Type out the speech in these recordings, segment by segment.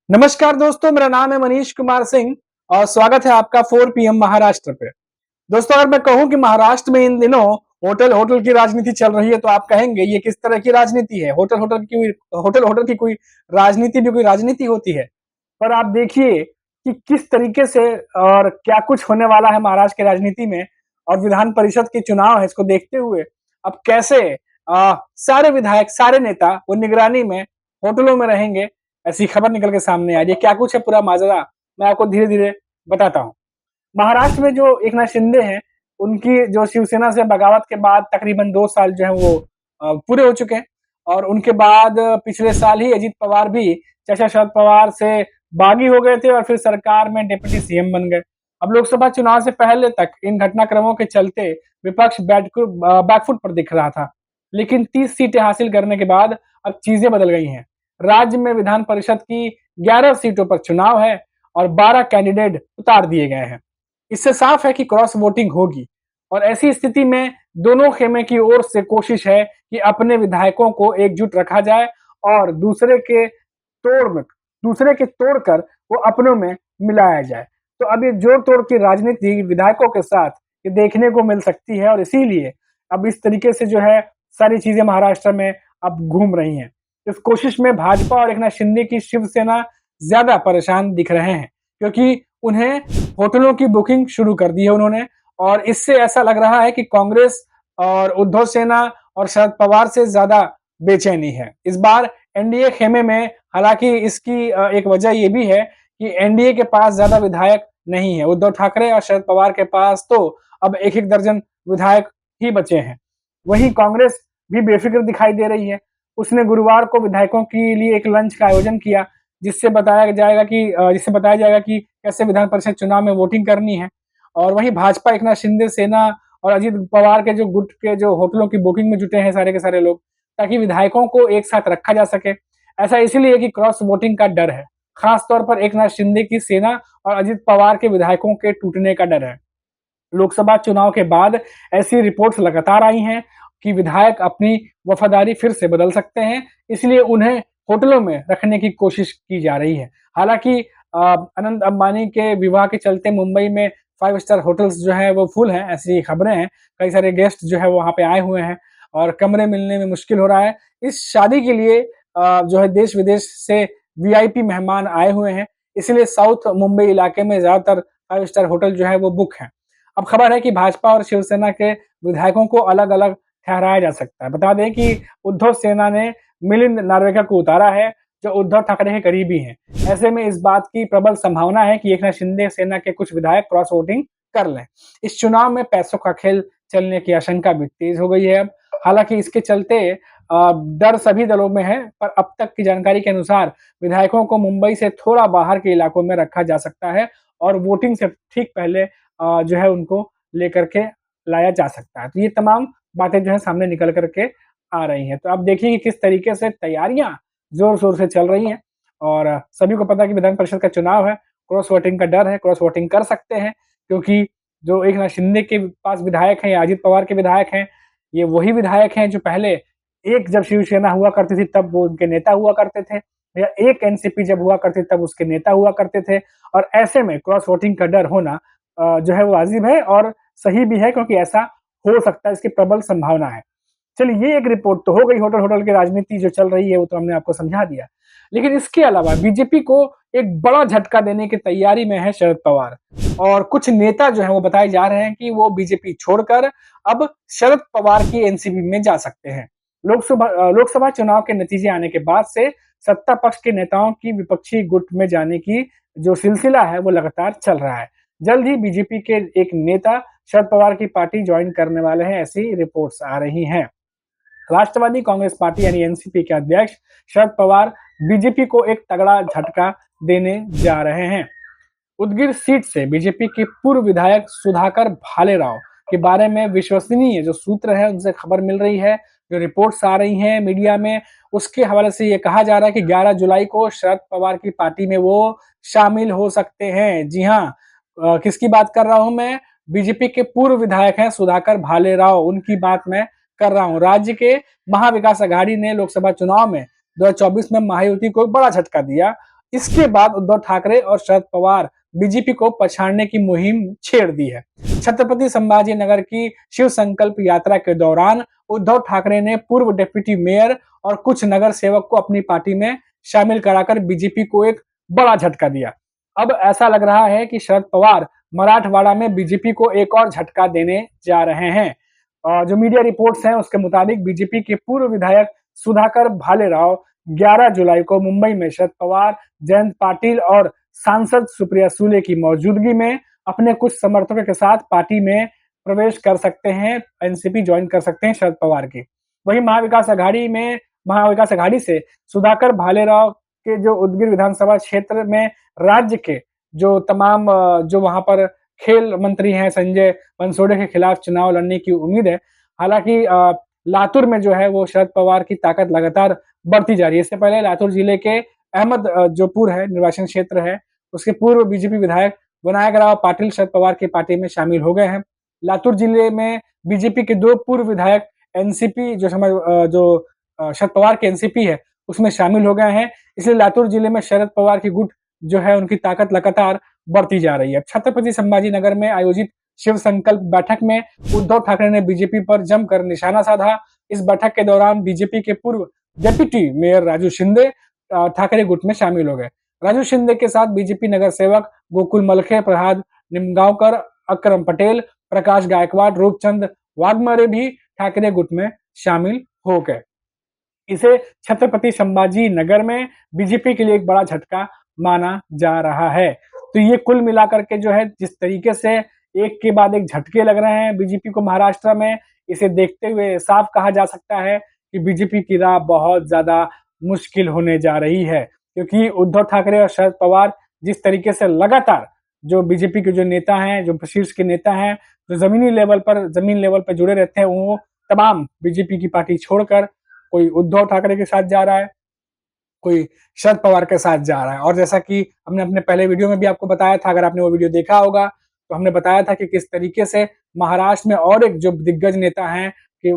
नमस्कार दोस्तों, मेरा नाम है मनीष कुमार सिंह और स्वागत है आपका 4 पीएम महाराष्ट्र पे। दोस्तों, अगर मैं कहूं कि महाराष्ट्र में इन दिनों होटल होटल की राजनीति चल रही है तो आप कहेंगे ये किस तरह की राजनीति है। होटल होटल की कोई राजनीति भी कोई राजनीति होती है। पर आप देखिए कि किस तरीके से और क्या कुछ होने वाला है महाराष्ट्र की राजनीति में और विधान परिषद के चुनाव है, इसको देखते हुए अब कैसे सारे विधायक, सारे नेता वो निगरानी में होटलों में रहेंगे, ऐसी खबर निकल के सामने आ रही है। क्या कुछ है पूरा माजरा, मैं आपको धीरे-धीरे बताता हूँ। महाराष्ट्र में जो एकनाथ शिंदे हैं, उनकी जो शिवसेना से बगावत के बाद तकरीबन 2 साल जो है वो पूरे हो चुके हैं और उनके बाद पिछले साल ही अजीत पवार भी चाचा शरद पवार से बागी हो गए थे और फिर सरकार में डिप्टी सीएम बन गए। अब लोकसभा चुनाव से पहले तक इन घटनाक्रमों के चलते विपक्ष बैकफुट पर दिख रहा था। लेकिन 30 सीटें हासिल करने के बाद अब चीजें बदल गई हैं। राज्य में विधान परिषद की 11 सीटों पर चुनाव है और 12 कैंडिडेट उतार दिए गए हैं। इससे साफ है कि क्रॉस वोटिंग होगी और ऐसी स्थिति में दोनों खेमे की ओर से कोशिश है कि अपने विधायकों को एकजुट रखा जाए और दूसरे के तोड़कर वो अपनों में मिलाया जाए। तो अब ये जोड़ तोड़ की राजनीति विधायकों के साथ ये देखने को मिल सकती है और इसीलिए अब इस तरीके से जो है सारी चीजें महाराष्ट्र में अब घूम रही हैं। इस कोशिश में भाजपा और एकनाथ शिंदे की शिवसेना ज्यादा परेशान दिख रहे हैं क्योंकि उन्हें होटलों की बुकिंग शुरू कर दी है उन्होंने और इससे ऐसा लग रहा है कि कांग्रेस और उद्धव सेना और शरद पवार से ज्यादा बेचैनी है। इस बार एनडीए खेमे में हालांकि इसकी एक वजह ये भी है कि एनडीए के पास ज्यादा विधायक नहीं है। उद्धव ठाकरे और शरद पवार के पास तो अब एक एक दर्जन विधायक ही बचे हैं। वहीं कांग्रेस भी बेफिक्र दिखाई दे रही है। उसने गुरुवार को विधायकों के लिए एक लंच का आयोजन किया जिससे बताया जाएगा कि कैसे विधान परिषद चुनाव में वोटिंग करनी है। और वहीं भाजपा एकनाथ शिंदे सेना और अजीत पवार के जो गुट के जो होटलों की बुकिंग में जुटे हैं सारे के सारे लोग, ताकि विधायकों को एक साथ रखा जा सके। ऐसा इसलिए कि क्रॉस वोटिंग का डर है, खास तौर पर एकनाथ शिंदे की सेना और अजीत पवार के विधायकों के टूटने का डर है। लोकसभा चुनाव के बाद ऐसी रिपोर्ट्स लगातार आई हैं कि विधायक अपनी वफादारी फिर से बदल सकते हैं, इसलिए उन्हें होटलों में रखने की कोशिश की जा रही है। हालांकि अनंत अंबानी के विवाह के चलते मुंबई में 5 स्टार होटल्स जो है वो फुल हैं, ऐसी खबरें हैं। कई सारे गेस्ट जो है वहाँ पे आए हुए हैं और कमरे मिलने में मुश्किल हो रहा है। इस शादी के लिए जो है देश विदेश से वीआईपी मेहमान आए हुए हैं, इसलिए साउथ मुंबई इलाके में ज्यादातर 5 स्टार होटल जो है वो बुक हैं। अब खबर है कि भाजपा और शिवसेना के विधायकों को अलग-अलग ठहराया जा सकता है। बता दें कि उद्धव सेना ने मिलिंद नार्वेकर को उतारा है, जो उद्धव ठाकरे के करीबी हैं। ऐसे में इस बात की प्रबल संभावना है कि एकनाथ शिंदे सेना के कुछ विधायक क्रॉस वोटिंग कर लें। इस चुनाव में पैसों का खेल चलने की आशंका भी तेज हो गई है अब। हालांकि इसके चलते डर सभी दलों में है, पर अब तक की जानकारी के अनुसार विधायकों को मुंबई से थोड़ा बाहर के इलाकों में रखा जा सकता है और वोटिंग से ठीक पहले जो है उनको लेकर के लाया जा सकता है। तो ये तमाम बातें जो है सामने निकल कर के आ रही हैं। तो आप देखिए कि किस तरीके से तैयारियां जोर-शोर से चल रही हैं और सभी को पता है कि विधान परिषद का चुनाव है, क्रॉस वोटिंग का डर है, क्रॉस वोटिंग कर सकते हैं क्योंकि जो एकनाथ शिंदे के पास विधायक हैं या अजित पवार के विधायक हैं, ये वही विधायक हैं जो पहले एक जब शिवसेना हुआ करती थी तब वो उनके नेता हुआ करते थे या एक एनसीपी जब हुआ करती तब उसके नेता हुआ करते थे और ऐसे में क्रॉस वोटिंग का डर होना जो है वो वाजिब है और सही भी है क्योंकि ऐसा हो सकता है, इसकी प्रबल संभावना है। चलिए ये एक रिपोर्ट तो हो गई होटल होटल की राजनीति जो चल रही है वो तो हमने आपको समझा दिया। लेकिन इसके अलावा बीजेपी को एक बड़ा झटका देने की तैयारी में है शरद पवार और कुछ नेता जो हैं वो बताए जा रहे हैं कि वो बीजेपी छोड़कर अब शरद पवार की एनसीपी में जा सकते हैं। लोकसभा चुनाव के नतीजे आने के बाद से सत्ता पक्ष के नेताओं की विपक्षी गुट में जाने की जो सिलसिला है वो लगातार चल रहा है। जल्द ही बीजेपी के एक नेता शरद पवार की पार्टी ज्वाइन करने वाले हैं, ऐसी रिपोर्ट्स आ रही हैं। राष्ट्रवादी कांग्रेस पार्टी यानी एनसीपी के अध्यक्ष शरद पवार बीजेपी को एक तगड़ा झटका देने जा रहे हैं। उदगीर सीट से बीजेपी के पूर्व विधायक सुधाकर भालेराव के बारे में विश्वसनीय जो सूत्र है उनसे खबर मिल रही है, जो रिपोर्ट्स आ रही हैं मीडिया में, उसके हवाले से ये कहा जा रहा है कि 11 जुलाई को शरद पवार की पार्टी में वो शामिल हो सकते हैं। जी हाँ, किसकी बात कर रहा हूं मैं? बीजेपी के पूर्व विधायक हैं सुधाकर भालेराव, उनकी बात मैं कर रहा हूं। राज्य के महाविकास अघाड़ी ने लोकसभा चुनाव में 2024 में महायुति को बड़ा झटका दिया इसके बाद उद्धव ठाकरे और शरद पवार बीजेपी को पछाड़ने की मुहिम छेड़ दी है। छत्रपति संभाजी नगर की शिव संकल्प यात्रा के दौरान उद्धव ठाकरे ने पूर्व डिप्टी मेयर और कुछ नगर सेवक को अपनी पार्टी में शामिल कराकर बीजेपी को एक बड़ा झटका दिया। अब ऐसा लग रहा है कि शरद पवार मराठवाड़ा में बीजेपी को एक और झटका देने जा रहे हैं। जो मीडिया रिपोर्ट्स हैं उसके मुताबिक बीजेपी के पूर्व विधायक सुधाकर भालेराव 11 जुलाई को मुंबई में शरद पवार, जयंत पाटिल और सांसद सुप्रिया सुले की मौजूदगी में अपने कुछ समर्थकों के साथ पार्टी में प्रवेश कर सकते हैं, एनसीपी ज्वाइन कर सकते हैं शरद पवार की। वहीं महाविकास अघाड़ी से सुधाकर भालेराव के जो उदगीर विधानसभा क्षेत्र में राज्य के जो तमाम जो वहां पर खेल मंत्री हैं संजय बनसोड़े के खिलाफ चुनाव लड़ने की उम्मीद है। हालांकि लातूर में जो है वो शरद पवार की ताकत लगातार बढ़ती जा रही है। इससे पहले लातूर जिले के जोपुर है निर्वाचन क्षेत्र है, उसके पूर्व बीजेपी विधायक विनायक राव पाटिल शरद पवार की पार्टी में शामिल हो गए हैं। लातूर जिले में बीजेपी के 2 पूर्व विधायक एनसीपी जो शरद पवार के एनसीपी है उसमें शामिल हो गए हैं। इसलिए लातूर जिले में शरद पवार की गुट जो है उनकी ताकत लगातार बढ़ती जा रही है। छत्रपति संभाजी नगर में आयोजित शिव संकल्प बैठक में उद्धव ठाकरे ने बीजेपी पर जमकर निशाना साधा। इस बैठक के दौरान बीजेपी के पूर्व डिप्टी मेयर राजू शिंदे ठाकरे गुट में शामिल हो गए। राजू शिंदे के साथ बीजेपी नगर सेवक गोकुल मलखे, प्रहलाद निमगांवकर, अकरम पटेल, प्रकाश गायकवाड़, रूपचंद वाघमारे भी ठाकरे गुट में शामिल हो गए। इसे छत्रपति संभाजी नगर में बीजेपी के लिए एक बड़ा झटका माना जा रहा है। तो ये कुल मिलाकर के जो है जिस तरीके से एक के बाद एक झटके लग रहे हैं बीजेपी को महाराष्ट्र में, इसे देखते हुए साफ कहा जा सकता है कि बीजेपी की राह बहुत ज्यादा मुश्किल होने जा रही है। क्योंकि उद्धव ठाकरे और शरद पवार जिस तरीके से लगातार जो बीजेपी के जो नेता हैं, जो शीर्ष के नेता हैं, जो जमीन लेवल पर जुड़े रहते हैं, वो तमाम बीजेपी की पार्टी छोड़कर कोई उद्धव ठाकरे के साथ जा रहा है, कोई शरद पवार के साथ जा रहा है। और जैसा कि हमने अपने पहले वीडियो में भी आपको बताया था, अगर आपने वो वीडियो देखा होगा तो हमने बताया था कि किस तरीके से महाराष्ट्र में और एक जो दिग्गज नेता हैं कि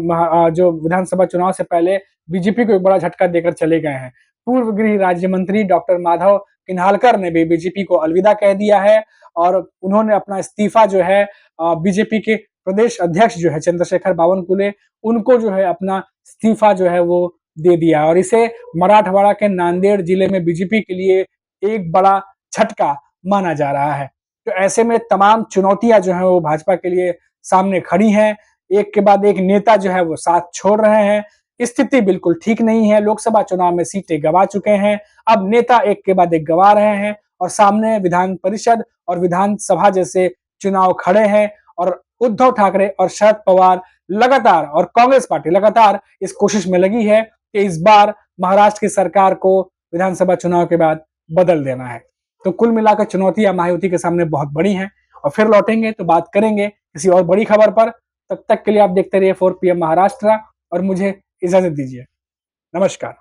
जो विधानसभा चुनाव से पहले बीजेपी को एक बड़ा झटका देकर चले गए हैं। पूर्व गृह राज्य मंत्री डॉक्टर माधव किन्हालकर ने भी बीजेपी को अलविदा कह दिया है और उन्होंने अपना इस्तीफा जो है बीजेपी के प्रदेश अध्यक्ष जो है चंद्रशेखर बावनकुले, उनको जो है अपना इस्तीफा जो है वो दे दिया। और इसे मराठवाड़ा के नांदेड़ जिले में बीजेपी के लिए एक बड़ा झटका माना जा रहा है। तो ऐसे में तमाम चुनौतियां जो है वो भाजपा के लिए सामने खड़ी हैं। एक के बाद एक नेता जो है वो साथ छोड़ रहे हैं। स्थिति बिल्कुल ठीक नहीं है। लोकसभा चुनाव में सीटें गंवा चुके हैं, अब नेता एक के बाद एक गंवा रहे हैं और सामने विधान परिषद और विधानसभा जैसे चुनाव खड़े हैं। और उद्धव ठाकरे और शरद पवार लगातार और कांग्रेस पार्टी लगातार इस कोशिश में लगी है कि इस बार महाराष्ट्र की सरकार को विधानसभा चुनाव के बाद बदल देना है। तो कुल मिलाकर चुनौतियां महायुति के सामने बहुत बड़ी हैं और फिर लौटेंगे तो बात करेंगे किसी और बड़ी खबर पर। तब तक के लिए आप देखते रहिए 4 PM महाराष्ट्र और मुझे इजाजत दीजिए। नमस्कार।